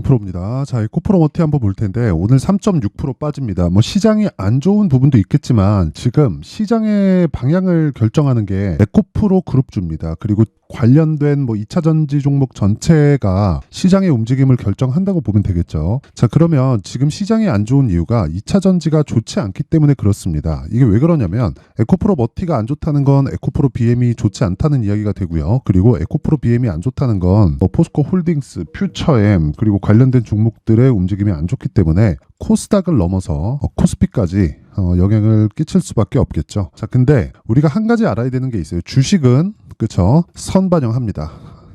에코프로입니다. 자, 에코프로 머티 한번 볼 텐데 오늘 3.6% 빠집니다. 시장이 안 좋은 부분도 있겠지만 지금 시장의 방향을 결정하는 게 에코프로 그룹주입니다. 그리고 관련된 2차 전지 종목 전체가 시장의 움직임을 결정한다고 보면 되겠죠. 자, 그러면 지금 시장이 안 좋은 이유가 2차 전지가 좋지 않기 때문에 그렇습니다. 이게 왜 그러냐면 에코프로 머티가 안 좋다는 건 에코프로 BM이 좋지 않다는 이야기가 되고요. 그리고 에코프로 BM이 안 좋다는 건 포스코 홀딩스, 퓨처엠 그리고 관련된 종목들의 움직임이 안 좋기 때문에 코스닥을 넘어서 코스피까지 영향을 끼칠 수밖에 없겠죠. 자, 근데 우리가 한 가지 알아야 되는 게 있어요. 주식은 그쵸? 선반영합니다.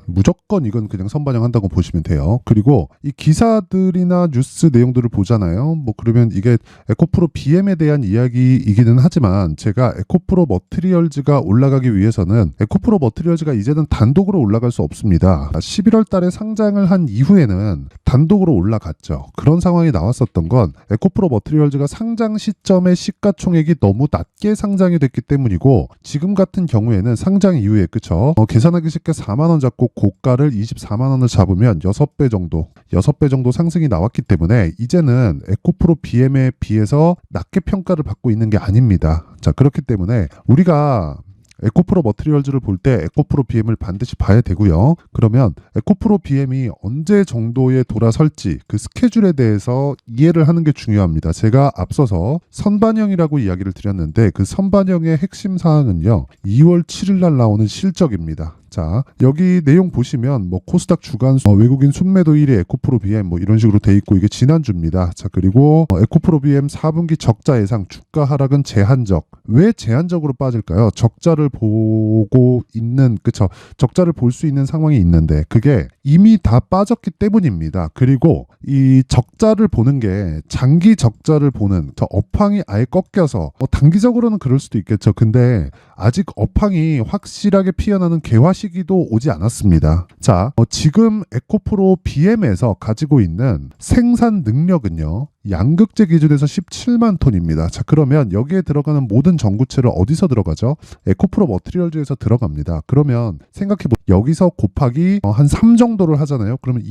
무조건 이건 그냥 선반영한다고 보시면 돼요. 그리고 이 기사들이나 뉴스 내용들을 보잖아요. 그러면 이게 에코프로 BM에 대한 이야기이기는 하지만 제가 에코프로 머티리얼즈가 올라가기 위해서는 에코프로 머티리얼즈가 이제는 단독으로 올라갈 수 없습니다. 11월 달에 상장을 한 이후에는 단독으로 올라갔죠. 그런 상황이 나왔었던 건 에코프로 머티리얼즈가 상장 시점의 시가총액이 너무 낮게 상장이 됐기 때문이고 지금 같은 경우에는 상장 이후에 그쵸? 계산하기 쉽게 4만 원 잡고 고가를 24만 원을 잡으면 6배 정도 상승이 나왔기 때문에 이제는 에코프로 BM에 비해서 낮게 평가를 받고 있는 게 아닙니다. 자, 그렇기 때문에 우리가 에코프로 머티리얼즈를 볼 때 에코프로 BM을 반드시 봐야 되고요. 그러면 에코프로 BM이 언제 정도에 돌아설지 그 스케줄에 대해서 이해를 하는 게 중요합니다. 제가 앞서서 선반영이라고 이야기를 드렸는데 그 선반영의 핵심 사항은요. 2월 7일 날 나오는 실적입니다. 자, 여기 내용 보시면 코스닥 주간 외국인 순매도 1위 에코프로 BM 이런 식으로 돼 있고 이게 지난주입니다. 자, 그리고 에코프로 BM 4분기 적자 예상 주가 하락은 제한적. 왜 제한적으로 빠질까요? 적자를 보고 있는 그쵸? 적자를 볼 수 있는 상황이 있는데 그게 이미 다 빠졌기 때문입니다. 그리고 이 적자를 보는 게 장기 적자를 보는 저 업황이 아예 꺾여서 단기적으로는 그럴 수도 있겠죠. 근데 아직 업황이 확실하게 피어나는 개화 시기도 오지 않았습니다. 자, 지금 에코프로 BM에서 가지고 있는 생산 능력은요. 양극재 기준에서 17만 톤입니다. 자, 그러면 여기에 들어가는 모든 전구체를 어디서 들어가죠? 에코프로 머티리얼즈에서 들어갑니다. 그러면 생각해보세요. 여기서 곱하기 한 3 정도를 하잖아요. 그러면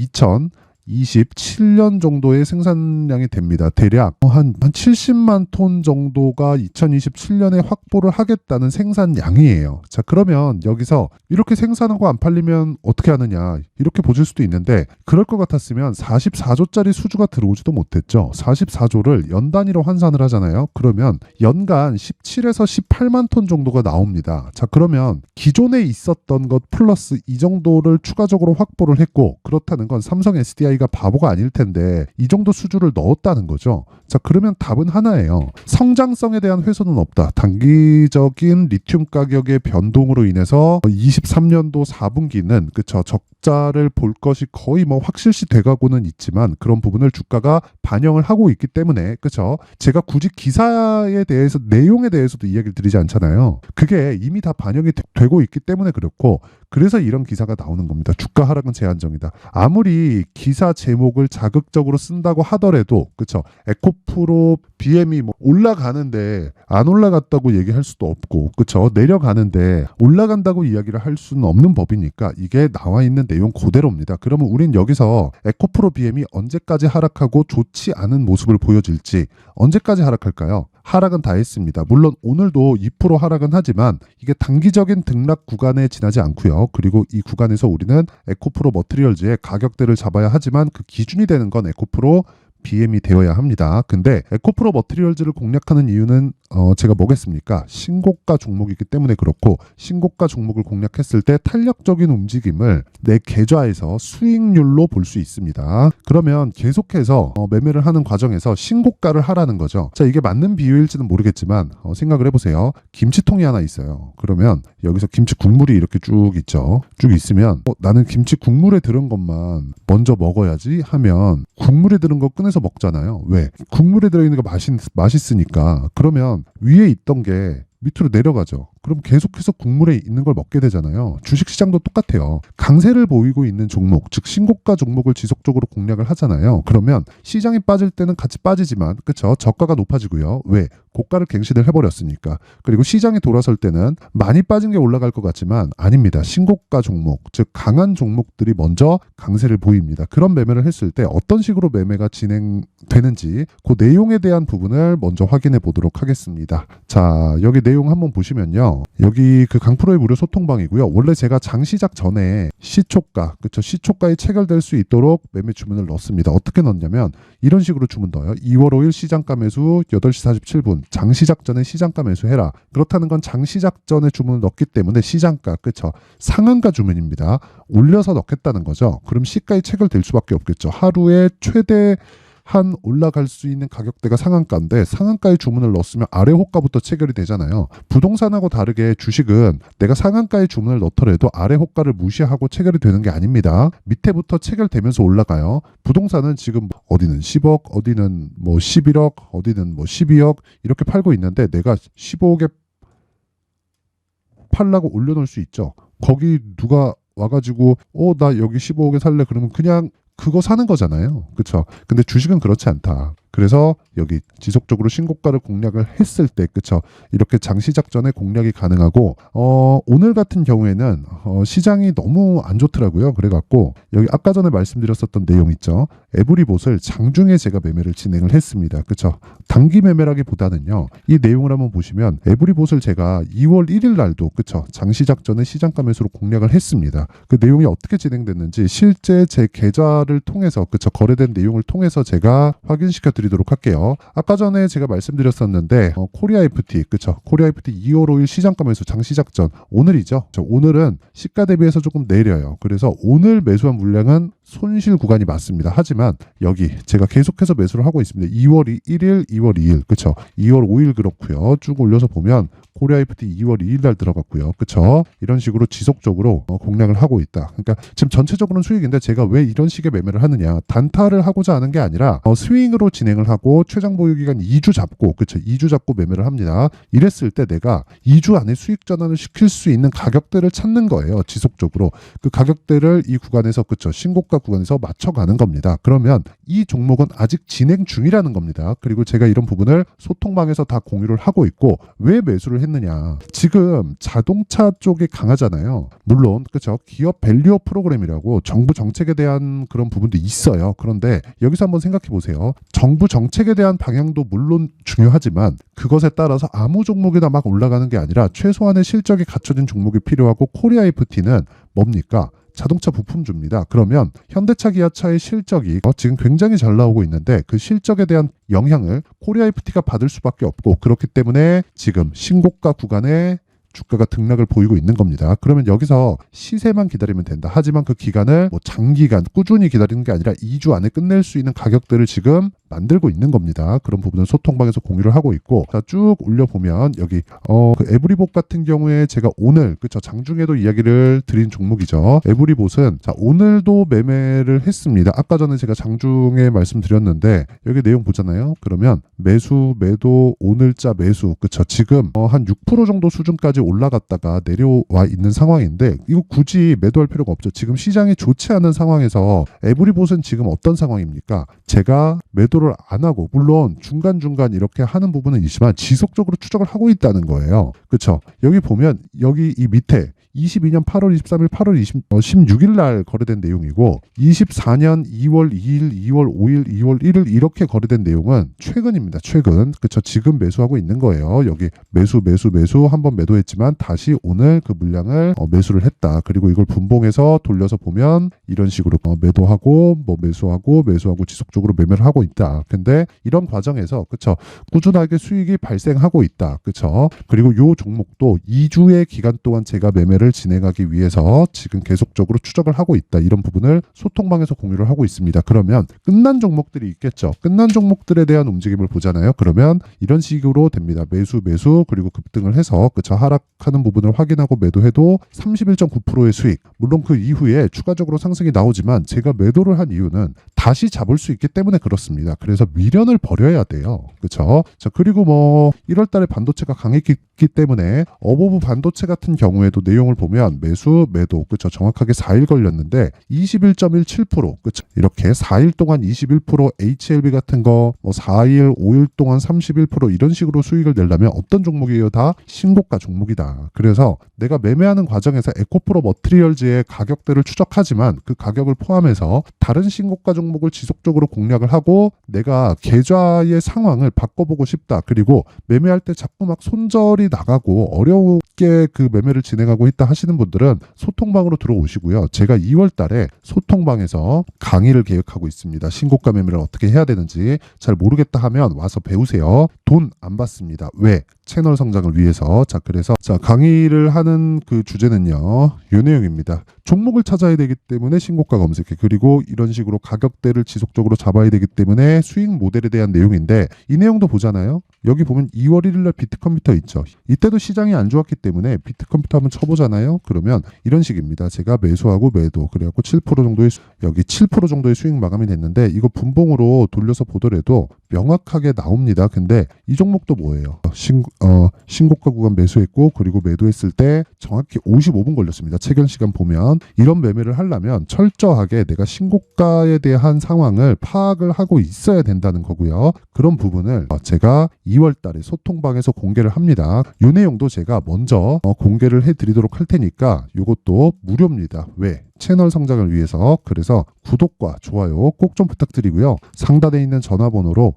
2027년 정도의 생산량이 됩니다. 대략 한 70만 톤 정도가 2027년에 확보를 하겠다는 생산량이에요. 자, 그러면 여기서 이렇게 생산하고 안 팔리면 어떻게 하느냐 이렇게 보실 수도 있는데 그럴 것 같았으면 44조짜리 수주가 들어오지도 못했죠. 44조를 연 단위로 환산을 하잖아요. 그러면 연간 17에서 18만 톤 정도가 나옵니다. 자, 그러면 기존에 있었던 것 플러스 이 정도를 추가적으로 확보를 했고 그렇다는 건 삼성 SDI가 바보가 아닐 텐데 이 정도 수주를 넣었다는 거죠. 자, 그러면 답은 하나예요. 성장성에 대한 훼손은 없다. 단기적인 리튬 가격의 변동으로 인해서 23년도 4분기는 그쵸 적자를 볼 것이 거의 확실시 돼가고는 있지만 그런 부분을 주가가 반영을 하고 있기 때문에 그쵸 제가 굳이 기사에 대해서 내용에 대해서도 이야기를 드리지 않잖아요. 그게 이미 다 반영이 되고 있기 때문에 그렇고 그래서 이런 기사가 나오는 겁니다. 주가 하락은 제한적이다. 아무리 기사 제목을 자극적으로 쓴다고 하더라도 그쵸 에코프로 BM이 올라가는데 안 올라갔다고 얘기할 수도 없고 그쵸 내려가는데 올라간다고 이야기를 할 수는 없는 법이니까 이게 나와 있는 내용 그대로입니다. 그러면 우린 여기서 에코프로 BM이 언제까지 하락하고 좋지 않은 모습을 보여줄지 언제까지 하락할까요? 하락은 다 했습니다. 물론 오늘도 2% 하락은 하지만 이게 단기적인 등락 구간에 지나지 않고요. 그리고 이 구간에서 우리는 에코프로 머티리얼즈의 가격대를 잡아야 하지만 그 기준이 되는 건 에코프로 BM이 되어야 합니다. 근데 에코프로 머티리얼즈를 공략하는 이유는 제가 뭐겠습니까? 신고가 종목이기 때문에 그렇고 신고가 종목을 공략했을 때 탄력적인 움직임을 내 계좌에서 수익률로 볼 수 있습니다. 그러면 계속해서 매매를 하는 과정에서 신고가를 하라는 거죠. 자, 이게 맞는 비유일지는 모르겠지만 생각을 해보세요. 김치통이 하나 있어요. 그러면 여기서 김치 국물이 이렇게 쭉 있죠. 쭉 있으면 나는 김치 국물에 들은 것만 먼저 먹어야지 하면 국물에 들은 거 꺼내서 먹잖아요. 왜? 국물에 들어있는 거 맛있으니까. 그러면 위에 있던 게 밑으로 내려가죠. 그럼 계속해서 국물에 있는 걸 먹게 되잖아요. 주식시장도 똑같아요. 강세를 보이고 있는 종목, 즉 신고가 종목을 지속적으로 공략을 하잖아요. 그러면 시장이 빠질 때는 같이 빠지지만 그쵸? 저가가 높아지고요. 왜? 고가를 갱신을 해버렸으니까. 그리고 시장이 돌아설 때는 많이 빠진 게 올라갈 것 같지만 아닙니다. 신고가 종목, 즉 강한 종목들이 먼저 강세를 보입니다. 그런 매매를 했을 때 어떤 식으로 매매가 진행되는지 그 내용에 대한 부분을 먼저 확인해 보도록 하겠습니다. 자, 여기 내용 한번 보시면요. 여기 그 강프로의 무료 소통방이고요. 원래 제가 장 시작 전에 시초가, 그쵸? 시초가에 체결될 수 있도록 매매 주문을 넣습니다. 어떻게 넣냐면 이런 식으로 주문 넣어요. 2월 5일 시장가 매수 8시 47분. 장 시작 전에 시장가 매수해라. 그렇다는 건 장 시작 전에 주문을 넣기 때문에 시장가, 그쵸? 상한가 주문입니다. 올려서 넣겠다는 거죠. 그럼 시가에 체결될 수밖에 없겠죠. 하루에 최대 한 올라갈 수 있는 가격대가 상한가인데 상한가에 주문을 넣었으면 아래 호가부터 체결이 되잖아요. 부동산하고 다르게 주식은 내가 상한가에 주문을 넣더라도 아래 호가를 무시하고 체결이 되는 게 아닙니다. 밑에부터 체결되면서 올라가요. 부동산은 지금 어디는 10억, 어디는 뭐 11억, 어디는 뭐 12억 이렇게 팔고 있는데 내가 15억에 팔라고 올려놓을 수 있죠. 거기 누가 와가지고 나 여기 15억에 살래 그러면 그냥 그거 사는 거잖아요. 그쵸? 근데 주식은 그렇지 않다. 그래서 여기 지속적으로 신고가를 공략을 했을 때, 그쵸? 이렇게 장 시작 전에 공략이 가능하고, 오늘 같은 경우에는, 시장이 너무 안 좋더라고요. 그래갖고, 여기 아까 전에 말씀드렸었던 내용 있죠? 에브리봇을 장중에 제가 매매를 진행을 했습니다. 그쵸? 단기 매매라기보다는요, 이 내용을 한번 보시면, 에브리봇을 제가 2월 1일 날도, 그쵸? 장 시작 전에 시장가 매수로 공략을 했습니다. 그 내용이 어떻게 진행됐는지, 실제 제 계좌를 통해서, 그쵸? 거래된 내용을 통해서 제가 확인시켜 드리도록 할게요. 아까 전에 제가 말씀드렸었는데 코리아 FT, 그쵸? 코리아 FT 2월 5일 시장가 매수 장 시작 전 오늘이죠. 오늘은 시가 대비해서 조금 내려요. 그래서 오늘 매수한 물량은 손실 구간이 맞습니다. 하지만 여기 제가 계속해서 매수를 하고 있습니다. 2월 1일, 2월 2일, 그쵸? 2월 5일 그렇고요. 쭉 올려서 보면 코리아 FT 2월 2일 날 들어갔고요. 그쵸? 이런 식으로 지속적으로 공략을 하고 있다. 그러니까 지금 전체적으로는 수익인데 제가 왜 이런 식의 매매를 하느냐? 단타를 하고자 하는 게 아니라 스윙으로 진행을 하고 최장 보유 기간 2주 잡고, 그쵸? 2주 잡고 매매를 합니다. 이랬을 때 내가 2주 안에 수익 전환을 시킬 수 있는 가격대를 찾는 거예요. 지속적으로. 그 가격대를 이 구간에서, 그쵸? 신고가 구간에서 맞춰가는 겁니다. 그러면 이 종목은 아직 진행 중이라는 겁니다. 그리고 제가 이런 부분을 소통방에서 다 공유를 하고 있고 왜 매수를 했느냐. 지금 자동차 쪽이 강하잖아요. 물론 그렇죠. 기업 밸류업 프로그램이라고 정부 정책에 대한 그런 부분도 있어요. 그런데 여기서 한번 생각해 보세요. 정부 정책에 대한 방향도 물론 중요하지만 그것에 따라서 아무 종목이나 막 올라가는 게 아니라 최소한의 실적이 갖춰진 종목이 필요하고 코리아 FT는 뭡니까? 자동차 부품주입니다. 그러면 현대차, 기아차의 실적이 지금 굉장히 잘 나오고 있는데 그 실적에 대한 영향을 코리아 FT가 받을 수밖에 없고 그렇기 때문에 지금 신고가 구간에 주가가 등락을 보이고 있는 겁니다. 그러면 여기서 시세만 기다리면 된다. 하지만 그 기간을 뭐 장기간 꾸준히 기다리는 게 아니라 2주 안에 끝낼 수 있는 가격들을 지금 만들고 있는 겁니다. 그런 부분은 소통방에서 공유를 하고 있고 자, 쭉 올려보면 여기 그 에브리봇 같은 경우에 제가 오늘 그쵸 장중에도 이야기를 드린 종목이죠. 에브리봇은 자 오늘도 매매를 했습니다. 아까 전에 제가 장중에 말씀드렸는데 여기 내용 보잖아요. 그러면 매수, 매도, 오늘자 매수 그쵸 지금 한 6% 정도 수준까지 올라갔다가 내려와 있는 상황인데 이거 굳이 매도할 필요가 없죠. 지금 시장이 좋지 않은 상황에서 에브리봇은 지금 어떤 상황입니까? 제가 매도를 안 하고 물론 중간중간 이렇게 하는 부분은 있지만 지속적으로 추적을 하고 있다는 거예요. 그렇죠? 여기 보면 여기 이 밑에 22년 8월 23일, 8월 16일 날 거래된 내용이고 24년 2월 2일, 2월 5일, 2월 1일 이렇게 거래된 내용은 최근입니다. 최근. 그렇죠. 지금 매수하고 있는 거예요. 여기 매수 한번 매도했지만 다시 오늘 그 물량을 매수를 했다. 그리고 이걸 분봉해서 돌려서 보면 이런 식으로 매도하고 뭐 매수하고 지속적으로 매매를 하고 있다. 근데 이런 과정에서 그렇죠. 꾸준하게 수익이 발생하고 있다. 그렇죠. 그리고 요 종목도 2주의 기간 동안 제가 매매를 매매를 진행하기 위해서 지금 계속적으로 추적을 하고 있다. 이런 부분을 소통방에서 공유를 하고 있습니다. 그러면 끝난 종목들이 있겠죠. 끝난 종목들에 대한 움직임을 보잖아요. 그러면 이런 식으로 됩니다. 매수 그리고 급등을 해서 그쵸 하락하는 부분을 확인하고 매도해도 31.9%의 수익. 물론 그 이후에 추가적으로 상승이 나오지만 제가 매도를 한 이유는 다시 잡을 수 있기 때문에 그렇습니다. 그래서 미련을 버려야 돼요. 그쵸? 자, 그리고 뭐 1월 달에 반도체가 강했기 때문에 어버브 반도체 같은 경우에도 내용을 보면 매수, 매도, 그쵸? 정확하게 4일 걸렸는데 21.17%, 그쵸? 이렇게 4일 동안 21%, HLB 같은 거 뭐 4일, 5일 동안 31% 이런 식으로 수익을 내려면 어떤 종목이에요? 다 신고가 종목이다. 그래서 내가 매매하는 과정에서 에코프로 머티리얼즈의 가격대를 추적하지만 그 가격을 포함해서 다른 신고가 종목을 지속적으로 공략을 하고 내가 계좌의 상황을 바꿔보고 싶다. 그리고 매매할 때 자꾸 막 손절이 나가고 어렵게 그 매매를 진행하고 있다 하시는 분들은 소통방으로 들어오시고요. 제가 2월 달에 소통방에서 강의를 계획하고 있습니다. 신고가 매매를 어떻게 해야 되는지 잘 모르겠다 하면 와서 배우세요. 돈 안 받습니다. 왜? 채널 성장을 위해서. 자, 그래서 강의를 하는 그 주제는요. 이 내용입니다. 종목을 찾아야 되기 때문에 신고가 검색해. 그리고 이런 식으로 가격대를 지속적으로 잡아야 되기 때문에 수익 모델에 대한 내용인데 이 내용도 보잖아요. 여기 보면 2월 1일 날 비트컴퓨터 있죠. 이때도 시장이 안 좋았기 때문에 비트컴퓨터 한번 쳐보잖아요. 그러면 이런 식입니다. 제가 매수하고 매도 그래갖고 7% 정도의 여기 7% 정도의 수익 마감이 됐는데 이거 분봉으로 돌려서 보더라도 명확하게 나옵니다. 근데 이 종목도 뭐예요? 신고가 구간 매수했고 그리고 매도했을 때 정확히 55분 걸렸습니다. 체결 시간 보면 이런 매매를 하려면 철저하게 내가 신고가에 대한 상황을 파악을 하고 있어야 된다는 거고요. 그런 부분을 제가 2월 달에 소통방에서 공개를 합니다. 이 내용도 제가 먼저 공개를 해드리도록 할 테니까 이것도 무료입니다. 왜? 채널 성장을 위해서. 그래서 구독과 좋아요 꼭 좀 부탁드리고요. 상단에 있는 전화번호로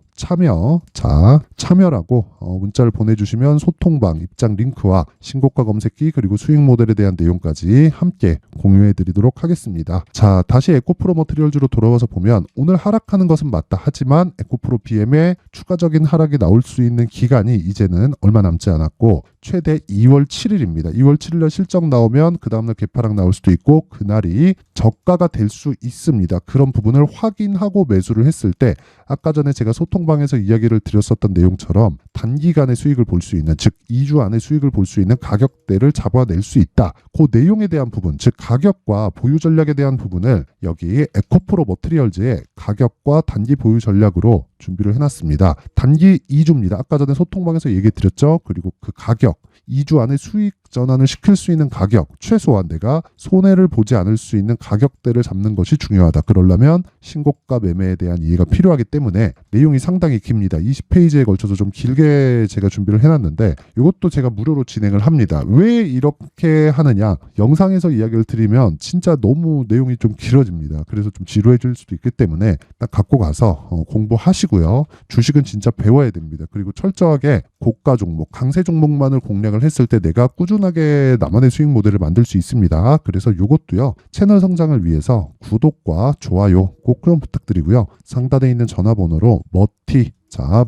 참여라고 문자를 보내주시면 소통방 입장 링크와 신고가 검색기 그리고 수익 모델에 대한 내용까지 함께 공유해 드리도록 하겠습니다. 자, 다시 에코프로 머티리얼즈로 돌아와서 보면 오늘 하락하는 것은 맞다 하지만 에코프로 BM에 추가적인 하락이 나올 수 있는 기간이 이제는 얼마 남지 않았고 최대 2월 7일입니다. 2월 7일날 실적 나오면 그 다음날 개파락 나올 수도 있고 그날이 저가가 될 수 있습니다. 그런 부분을 확인하고 매수를 했을 때 아까 전에 제가 소통방에서 이야기를 드렸었던 내용처럼 단기간의 수익을 볼 수 있는 즉 2주 안에 수익을 볼 수 있는 가격대를 잡아낼 수 있다. 그 내용에 대한 부분 즉 가격과 보유 전략에 대한 부분을 여기 에코프로 머티리얼즈의 가격과 단기 보유 전략으로 준비를 해놨습니다. 단기 2주입니다. 아까 전에 소통방에서 얘기 드렸죠. 그리고 그 가격 2주 안에 수익 전환을 시킬 수 있는 가격 최소한 내가 손해를 보지 않을 수 있는 가격대를 잡는 것이 중요하다. 그러려면 신고가 매매에 대한 이해가 필요하기 때문에 내용이 상당히 깁니다. 20페이지에 걸쳐서 좀 길게 제가 준비를 해놨는데 이것도 제가 무료로 진행을 합니다. 왜 이렇게 하느냐 영상에서 이야기를 드리면 진짜 너무 내용이 좀 길어집니다. 그래서 좀 지루해질 수도 있기 때문에 딱 갖고 가서 공부하시고요. 주식은 진짜 배워야 됩니다. 그리고 철저하게 고가 종목 강세 종목만을 공략을 했을 때 내가 꾸준하게 나만의 수익 모델을 만들 수 있습니다. 그래서 이것도요 채널 성장을 위해서 구독과 좋아요 꼭 좀 부탁드리고요. 상단에 있는 전화번호로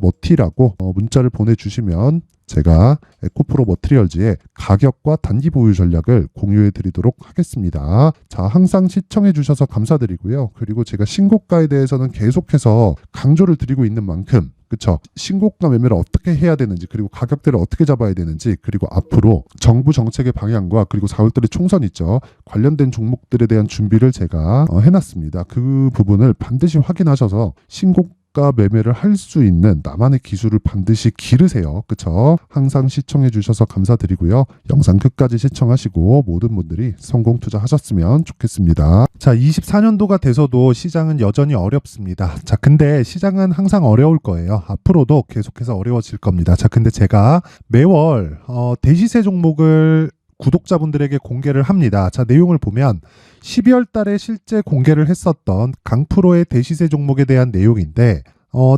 머티라고 문자를 보내주시면 제가 에코프로 머티리얼즈의 가격과 단기 보유 전략을 공유해 드리도록 하겠습니다. 자, 항상 시청해 주셔서 감사드리고요. 그리고 제가 신고가에 대해서는 계속해서 강조를 드리고 있는 만큼 그쵸? 신고가 매매를 어떻게 해야 되는지 그리고 가격대를 어떻게 잡아야 되는지 그리고 앞으로 정부 정책의 방향과 그리고 4월달에 총선 있죠. 관련된 종목들에 대한 준비를 제가 해놨습니다. 그 부분을 반드시 확인하셔서 신고가 매매를 할 수 있는 나만의 기술을 반드시 기르세요. 그쵸? 항상 시청해 주셔서 감사드리고요. 영상 끝까지 시청하시고 모든 분들이 성공 투자하셨으면 좋겠습니다. 자, 24년도가 돼서도 시장은 여전히 어렵습니다. 자, 근데 시장은 항상 어려울 거예요. 앞으로도 계속해서 어려워질 겁니다. 자, 근데 제가 매월 대시세 종목을 구독자분들에게 공개를 합니다. 자, 내용을 보면 12월 달에 실제 공개를 했었던 강프로의 대시세 종목에 대한 내용인데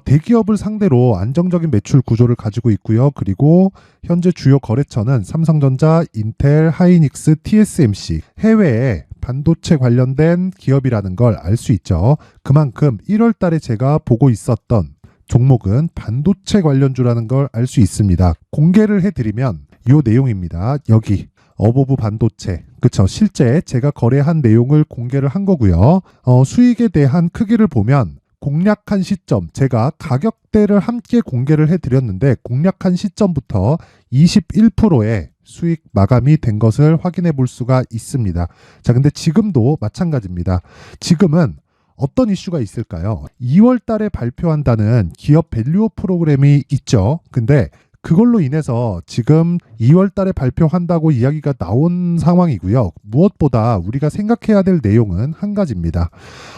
대기업을 상대로 안정적인 매출 구조를 가지고 있고요. 그리고 현재 주요 거래처는 삼성전자, 인텔, 하이닉스, TSMC, 해외에 반도체 관련된 기업이라는 걸 알 수 있죠. 그만큼 1월 달에 제가 보고 있었던 종목은 반도체 관련주라는 걸 알 수 있습니다. 공개를 해드리면 이 내용입니다. 여기 어보브 반도체, 그쵸? 실제 제가 거래한 내용을 공개를 한 거고요. 수익에 대한 크기를 보면 공략한 시점, 제가 가격대를 함께 공개를 해드렸는데 공략한 시점부터 21%의 수익 마감이 된 것을 확인해 볼 수가 있습니다. 자, 근데 지금도 마찬가지입니다. 지금은 어떤 이슈가 있을까요? 2월 달에 발표한다는 기업 밸류업 프로그램이 있죠. 근데 그걸로 인해서 지금 2월 달에 발표한다고 이야기가 나온 상황이고요. 무엇보다 우리가 생각해야 될 내용은 한 가지입니다.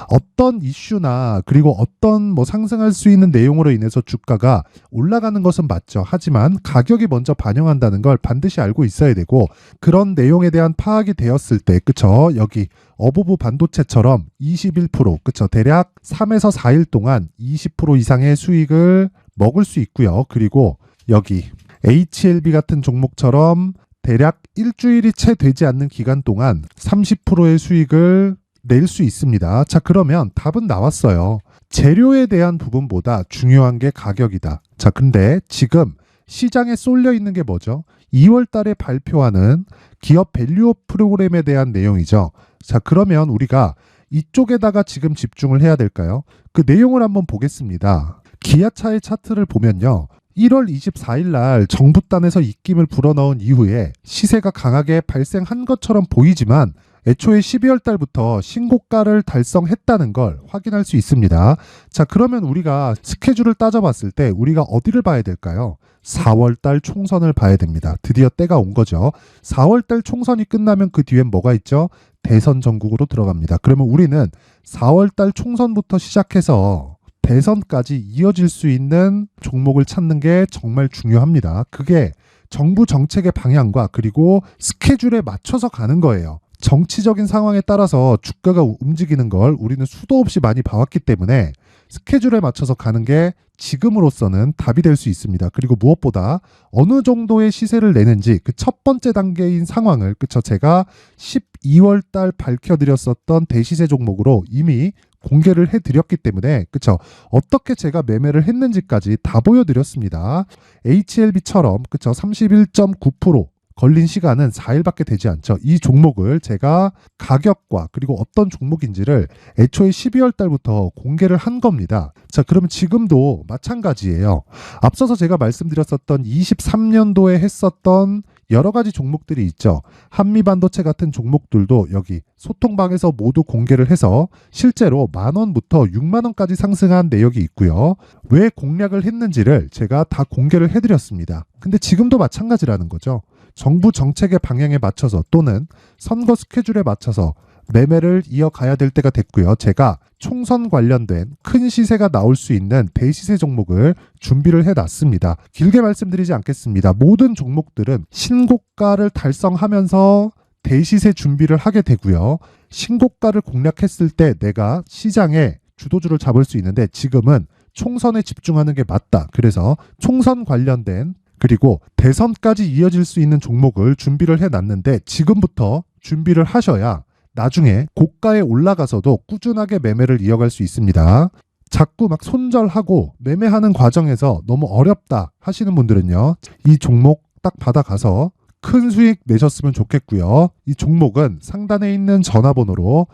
어떤 이슈나 그리고 어떤 상승할 수 있는 내용으로 인해서 주가가 올라가는 것은 맞죠. 하지만 가격이 먼저 반영한다는 걸 반드시 알고 있어야 되고, 그런 내용에 대한 파악이 되었을 때, 그쵸? 여기 어보브 반도체처럼 21%, 그쵸? 대략 3에서 4일 동안 20% 이상의 수익을 먹을 수 있고요. 그리고 여기 HLB 같은 종목처럼 대략 일주일이 채 되지 않는 기간 동안 30%의 수익을 낼 수 있습니다. 자, 그러면 답은 나왔어요. 재료에 대한 부분보다 중요한 게 가격이다. 자, 근데 지금 시장에 쏠려 있는 게 뭐죠? 2월 달에 발표하는 기업 밸류업 프로그램에 대한 내용이죠. 자, 그러면 우리가 이쪽에다가 지금 집중을 해야 될까요? 그 내용을 한번 보겠습니다. 기아차의 차트를 보면요. 1월 24일 날 정부단에서 입김을 불어넣은 이후에 시세가 강하게 발생한 것처럼 보이지만 애초에 12월 달부터 신고가를 달성했다는 걸 확인할 수 있습니다. 자, 그러면 우리가 스케줄을 따져봤을 때 우리가 어디를 봐야 될까요? 4월 달 총선을 봐야 됩니다. 드디어 때가 온 거죠. 4월 달 총선이 끝나면 그 뒤엔 뭐가 있죠? 대선 전국으로 들어갑니다. 그러면 우리는 4월 달 총선부터 시작해서 대선까지 이어질 수 있는 종목을 찾는 게 정말 중요합니다. 그게 정부 정책의 방향과 그리고 스케줄에 맞춰서 가는 거예요. 정치적인 상황에 따라서 주가가 움직이는 걸 우리는 수도 없이 많이 봐왔기 때문에 스케줄에 맞춰서 가는 게 지금으로서는 답이 될 수 있습니다. 그리고 무엇보다 어느 정도의 시세를 내는지 그 첫 번째 단계인 상황을, 그쵸? 제가 12월 달 밝혀드렸었던 대시세 종목으로 이미 공개를 해드렸기 때문에, 그쵸? 어떻게 제가 매매를 했는지까지 다 보여드렸습니다. HLB처럼, 그쵸? 31.9% 걸린 시간은 4일밖에 되지 않죠. 이 종목을 제가 가격과 그리고 어떤 종목인지를 애초에 12월 달부터 공개를 한 겁니다. 자, 그러면 지금도 마찬가지예요. 앞서서 제가 말씀드렸었던 23년도에 했었던 여러 가지 종목들이 있죠. 한미반도체 같은 종목들도 여기 소통방에서 모두 공개를 해서 실제로 10,000원부터 60,000원까지 상승한 내역이 있고요. 왜 공략을 했는지를 제가 다 공개를 해드렸습니다. 근데 지금도 마찬가지라는 거죠. 정부 정책의 방향에 맞춰서 또는 선거 스케줄에 맞춰서 매매를 이어가야 될 때가 됐고요. 제가 총선 관련된 큰 시세가 나올 수 있는 대시세 종목을 준비를 해놨습니다. 길게 말씀드리지 않겠습니다. 모든 종목들은 신고가를 달성하면서 대시세 준비를 하게 되고요. 신고가를 공략했을 때 내가 시장에 주도주를 잡을 수 있는데 지금은 총선에 집중하는 게 맞다. 그래서 총선 관련된 그리고 대선까지 이어질 수 있는 종목을 준비를 해놨는데 지금부터 준비를 하셔야 나중에 고가에 올라가서도 꾸준하게 매매를 이어갈 수 있습니다. 자꾸 막 손절하고 매매하는 과정에서 너무 어렵다 하시는 분들은요. 이 종목 딱 받아가서 큰 수익 내셨으면 좋겠고요. 이 종목은 상단에 있는 전화번호로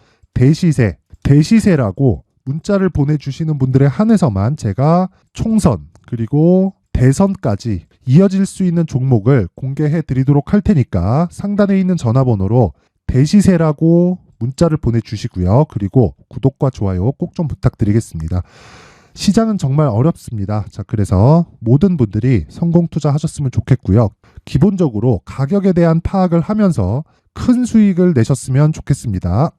대시세라고 문자를 보내주시는 분들에 한해서만 제가 총선 그리고 대선까지 이어질 수 있는 종목을 공개해 드리도록 할 테니까 상단에 있는 전화번호로 대시세라고 문자를 보내주시고요. 그리고 구독과 좋아요 꼭 좀 부탁드리겠습니다. 시장은 정말 어렵습니다. 자, 그래서 모든 분들이 성공 투자하셨으면 좋겠고요. 기본적으로 가격에 대한 파악을 하면서 큰 수익을 내셨으면 좋겠습니다.